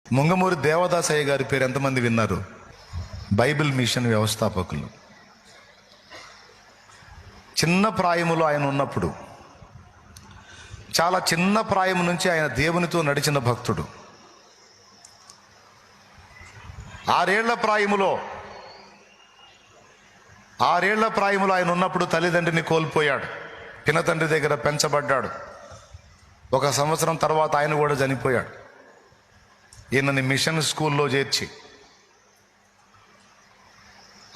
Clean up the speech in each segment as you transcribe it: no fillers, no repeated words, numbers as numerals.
ముంగమూరి దేవదాసయ్య గారి పేరు ఎంతమంది విన్నారు? బైబిల్ మిషన్ వ్యవస్థాపకులు. చిన్న ప్రాయములో ఆయన ఉన్నప్పుడు, చాలా చిన్న ప్రాయం నుంచి ఆయన దేవునితో నడిచిన భక్తుడు. 6 ఏళ్ల ప్రాయములో ఆయన ఉన్నప్పుడు తల్లిదండ్రిని కోల్పోయాడు. పినతండ్రి దగ్గర పెంచబడ్డాడు. 1 సంవత్సరం తర్వాత ఆయన కూడా చనిపోయాడు. ఈయనని మిషన్ స్కూల్లో చేర్చి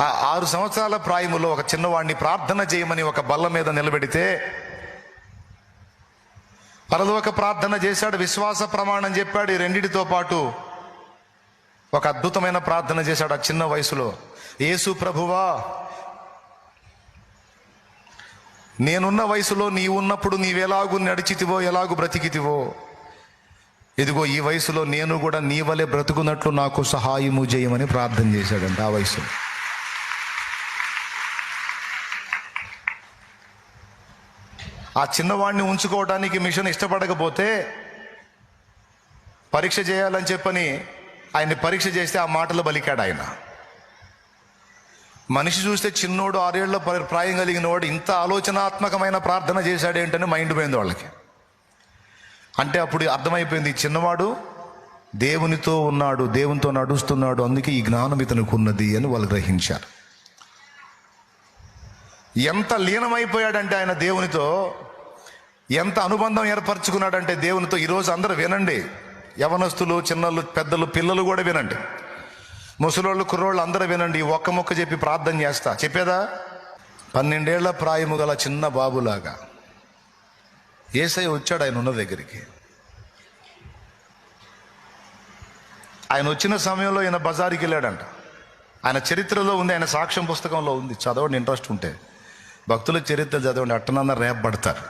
ఆ 6 సంవత్సరాల ప్రాయములో ఒక చిన్నవాడిని ప్రార్థన చేయమని ఒక బల్ల మీద నిలబెడితే పరలోక ప్రార్థన చేశాడు, విశ్వాస ప్రమాణం చెప్పాడు. ఈ రెండిటితో పాటు ఒక అద్భుతమైన ప్రార్థన చేశాడు ఆ చిన్న వయసులో. యేసు ప్రభువా, నేనున్న వయసులో నీవున్నప్పుడు నీవెలాగు నడిచితివో, ఎలాగు బ్రతికితివో, ఇదిగో ఈ వయసులో నేను కూడా నీ వలె బ్రతుకున్నట్లు నాకు సహాయము చేయమని ప్రార్థన చేశాడంట ఆ వయసులో. ఆ చిన్నవాడిని ఉంచుకోవడానికి మిషన్ ఇష్టపడకపోతే పరీక్ష చేయాలని చెప్పని ఆయన్ని పరీక్ష చేస్తే ఆ మాటలు బలికాడు ఆయన. మనిషి చూస్తే చిన్నోడు 6 ఏళ్ల ప్రాయం కలిగిన వాడు ఇంత ఆలోచనాత్మకమైన ప్రార్థన చేశాడేంటని మైండ్ పోయింది వాళ్ళకి. అంటే అప్పుడు అర్థమైపోయింది, చిన్నవాడు దేవునితో ఉన్నాడు, దేవునితో నడుస్తున్నాడు, అందుకే ఈ జ్ఞానం ఇతనికి ఉన్నది అని వాళ్ళు గ్రహించారు. ఎంత లీనమైపోయాడంటే ఆయన దేవునితో, ఎంత అనుబంధం ఏర్పరచుకున్నాడంటే దేవునితో. ఈరోజు అందరూ వినండి, యవనస్తులు, చిన్నలు, పెద్దలు, పిల్లలు కూడా వినండి, ముసలోళ్ళు, కుర్రోళ్ళు అందరూ వినండి. ఒక్క మొక్క చెప్పి ప్రార్థన చేస్తా, చెప్పేదా? 12 ఏళ్ల ప్రాయము గల చిన్న బాబులాగా యేసయ్య వచ్చాడు ఆయన ఉన్న దగ్గరికి. ఆయన వచ్చిన సమయంలో ఈయన బజారుకి వెళ్ళాడంట. ఆయన చరిత్రలో ఉంది, ఆయన సాక్ష్యం పుస్తకంలో ఉంది. చదవండి, ఇంట్రెస్ట్ ఉంటే భక్తుల చరిత్ర చదవండి, అట్టనన్న రేపబడతారు.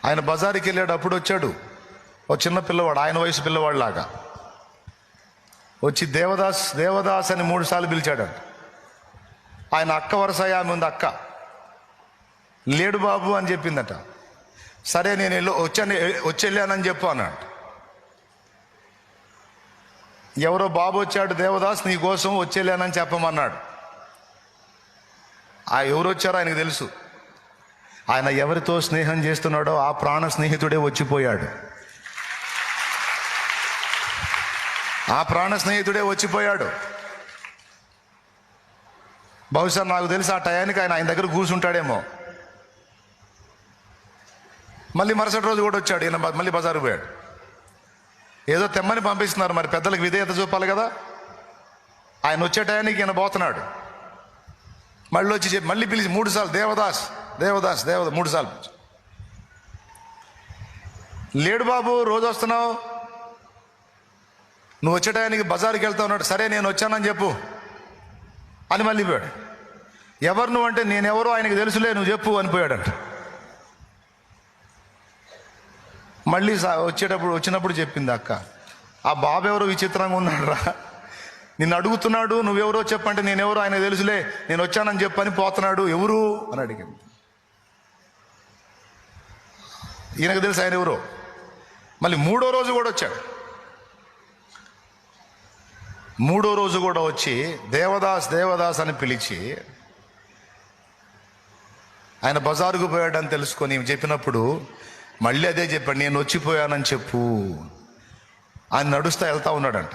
ఆయన బజారుకి వెళ్ళాడు. అప్పుడు వచ్చాడు ఓ చిన్న పిల్లవాడు, ఆయన వయసు పిల్లవాడు లాగా వచ్చి దేవదాస్ దేవదాస్ అని 3 సార్లు పిలిచాడంట. ఆయన అక్క వరుస ఆమె ఉంది, అక్క లేడు బాబు అని చెప్పిందట. సరే నేను వచ్చి వెళ్ళానని చెప్పు అన్నాడు. ఎవరో బాబు వచ్చాడు, దేవదాస్ నీ కోసం వచ్చి వెళ్ళానని చెప్పమన్నాడు. ఎవరు వచ్చారో ఆయనకు తెలుసు. ఆయన ఎవరితో స్నేహం చేస్తున్నాడో ఆ ప్రాణ స్నేహితుడే వచ్చిపోయాడు. ఆ ప్రాణ స్నేహితుడే వచ్చిపోయాడు. బహుశా నాకు తెలిసి ఆ టయానికి ఆయన దగ్గర కూర్చుంటాడేమో. మళ్ళీ మరుసటి రోజు కూడా వచ్చాడు. ఈయన మళ్ళీ బజారు పోయాడు. ఏదో తెమ్మని పంపిస్తున్నారు, మరి పెద్దలకు విధేయత చూపాలి కదా. ఆయన వచ్చే టయానికి ఈయన పోతున్నాడు. మళ్ళీ వచ్చి చెప్పి మళ్ళీ పిలిచి 3 సార్లు దేవదాస్ దేవదాస్ దేవదాస్ 3 సార్లు. లేడు బాబు, రోజు వస్తున్నావు, నువ్వు వచ్చే టయానికి బజారుకి వెళ్తా ఉన్నాడు. సరే నేను వచ్చానని చెప్పు అని మళ్ళీ పోయాడు. ఎవరు నువ్వు అంటే నేనెవరో ఆయనకు తెలుసులే, నువ్వు చెప్పు అని పోయాడంట. మళ్ళీ వచ్చినప్పుడు చెప్పింది అక్క, ఆ బాబు ఎవరో విచిత్రంగా ఉన్నాడు రా, నిన్ను అడుగుతున్నాడు, నువ్వెవరో చెప్పంటే నేనెవరో ఆయనకు తెలుసులే, నేను వచ్చానని చెప్పని పోతున్నాడు, ఎవరు అని అడిగింది. ఈయనకు తెలుసు ఆయన ఎవరో. మళ్ళీ 3వ రోజు కూడా వచ్చాడు. 3వ రోజు కూడా వచ్చి దేవదాస్ దేవదాస్ అని పిలిచి ఆయన బజారుకు పోయాడని తెలుసుకొని చెప్పినప్పుడు మళ్ళీ అదే చెప్పాడు, నేను వచ్చిపోయానని చెప్పు. ఆయన నడుస్తా వెళ్తా ఉన్నాడంట.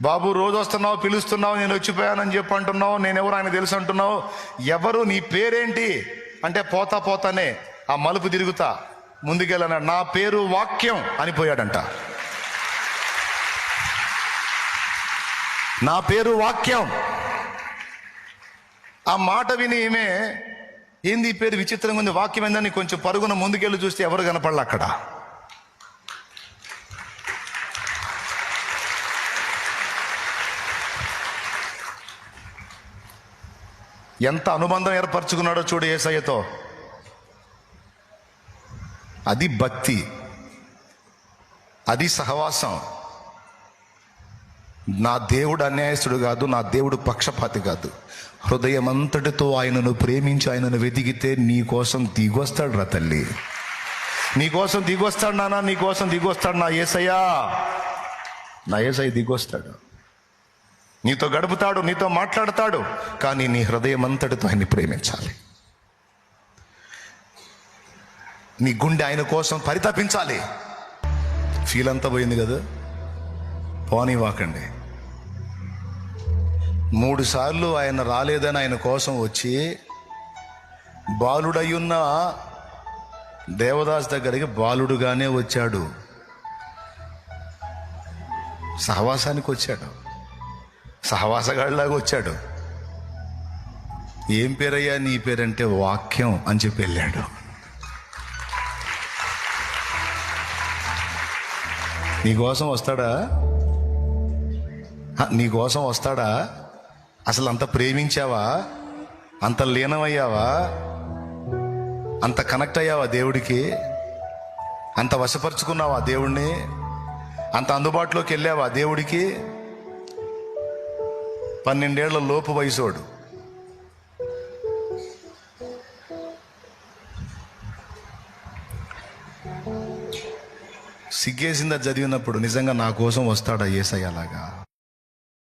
బాబు రోజు వస్తున్నావు, పిలుస్తున్నావు, నేను వచ్చిపోయానని చెప్పు అంటున్నావు, నేనెవరు ఆయన తెలుసు అంటున్నావు, ఎవరు, నీ పేరేంటి అంటే పోతానే ఆ మలుపు తిరుగుతా ముందుకెళ్ళాడు. నా పేరు వాక్యం అనిపోయాడంట. నా పేరు వాక్యం. ఆ మాట విని ఈమె, ఏంది ఈ పేరు విచిత్రంగా ఉంది, వాక్యం ఏందని కొంచెం పరుగున ముందుకెళ్ళి చూస్తే ఎవరు కనపడలే అక్కడ. ఎంత అనుబంధం ఏర్పరచుకున్నాడో చూడు యేసయ్యతో. అది భక్తి, అది సహవాసం. నా దేవుడు అన్యాయస్తుడు కాదు, నా దేవుడు పక్షపాతి కాదు. హృదయం అంతటితో ఆయనను ప్రేమించి ఆయనను వెతికితే నీ కోసం దిగొస్తాడు రా తల్లి. నీకోసం దిగొస్తాడు నాన్న, నీకోసం దిగొస్తాడు నా యేసయ్యా. నా యేసయ్య దిగొస్తాడు, నీతో గడుపుతాడు, నీతో మాట్లాడతాడు. కానీ నీ హృదయం అంతటితో ఆయన్ని ప్రేమించాలి. నీ గుండె ఆయన కోసం పరితపించాలి. ఫీల్ అంతా పోయింది కదా, పోనివ్వకండి. 3 సార్లు ఆయన రాలేదని ఆయన కోసం వచ్చి బాలుడయ్యున్న దేవదాస్ దగ్గరికి బాలుడుగానే వచ్చాడు. సహవాసానికి వచ్చాడు, సహవాసగాడిలాగా వచ్చాడు. ఏం పేరయ్యా నీ పేరంటే వాక్యం అని చెప్పి వెళ్ళాడు. నీకోసం వస్తాడా? నీకోసం వస్తాడా? అసలు అంత ప్రేమించావా? అంత లీనమయ్యావా? అంత కనెక్ట్ అయ్యావా దేవుడికి? అంత వశపరుచుకున్నావా దేవుణ్ణి? అంత అందుబాటులోకి వెళ్ళావా దేవుడికి? 12 ఏళ్ల లోపు వయసోడు, సిగ్గేసిందా చదివినప్పుడు? నిజంగా నా కోసం వస్తాడా యేసయ్య అలాగా?